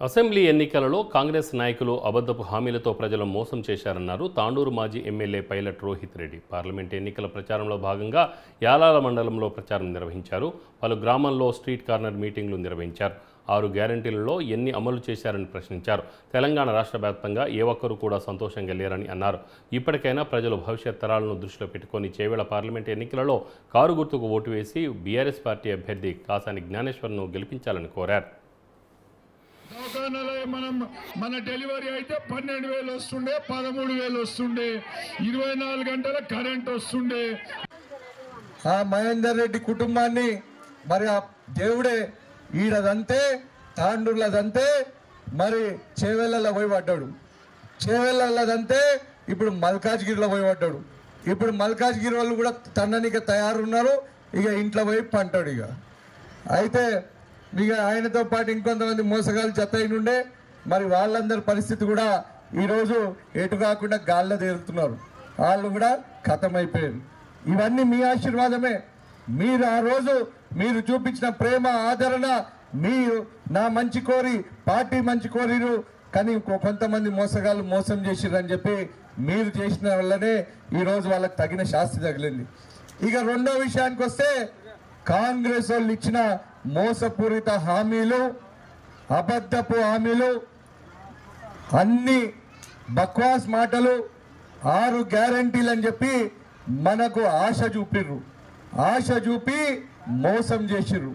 Assembly ఎన్నికలలో కాంగ్రెస్ నాయకులు అబద్ధపు హామీలతో ప్రజలను మోసం చేశారన్నారు తాండూరు మాజీ MLA pilot Rohit Reddy. Parliament ఎన్నికల ప్రచారంలో భాగంగా యాలాల మండలంలో ప్రచారం నిర్వహించారు. పలు గ్రామాల్లో స్ట్రీట్ కార్నర్ మీటింగ్లు నిర్వహించారు. 6 గ్యారంటీలలో ఎన్ని అమలు చేశారని ప్రశ్నించారు. తెలంగాణ రాష్ట్ర వ్యాప్తంగా ఏ ఒక్కరూ కూడా సంతోషంగా లేరని అన్నారు. ఇప్పటికైనా ప్రజలు భవిష్యత్ తరాలను దృష్టిలో పెట్టుకుని చేవేళ్ల పార్లమెంట్ ఎన్నికలలో కారు గుర్తుకు ఓటు వేసి బీఆర్ఎస్ పార్టీ అభ్యర్థి కాసాని జ్ఞానేశ్వర్ను గెలిపించాలని కోరారు. మన డెలివరీ అయితే 12,000 వస్తుండే, 13,000 వస్తుండే, 24 గంటల కరెంట్ వస్తుండే. ఆ మహేందర్ రెడ్డి కుటుంబాన్ని మరి ఆ దేవుడే ఈడదంతే తాండూర్లదంతే మరి చేవెళ్ళలో పోయి పడ్డాడు. చేవెళ్ళదంతే ఇప్పుడు మల్కాజ్గిరిలో పోయి పడ్డాడు. ఇప్పుడు మల్కాజ్గిరి వాళ్ళు కూడా తన్ననిక తయారున్నారు. ఇక ఇంట్లో పోయి పంటాడు. ఇక అయితే ఇక ఆయనతో పాటు ఇంకొంతమంది మోసగాళ్ళు జతైనుండే మరి వాళ్ళందరి పరిస్థితి కూడా ఈరోజు ఎటు కాకుండా గాల్లో తేలుతున్నారు. వాళ్ళు కూడా ఖతమైపోయారు. ఇవన్నీ మీ ఆశీర్వాదమే. మీరు ఆ రోజు మీరు చూపించిన ప్రేమ ఆదరణ, మీరు నా మంచి కోరి పార్టీ మంచి కోరిరు, కానీ కొంతమంది మోసగాళ్ళు మోసం చేసిరని చెప్పి మీరు చేసిన వల్లనే ఈరోజు వాళ్ళకి తగిన శాస్తి తగిలింది. ఇక రెండో విషయానికి వస్తే కాంగ్రెస్ వాళ్ళు ఇచ్చిన మోసపూరిత హామీలు, అబద్ధపు హామీలు, అన్ని బక్వాస్ మాటలు, 6 గ్యారంటీలు అని చెప్పి మనకు ఆశ చూపిర్రు. ఆశ చూపి మోసం చేసిర్రు.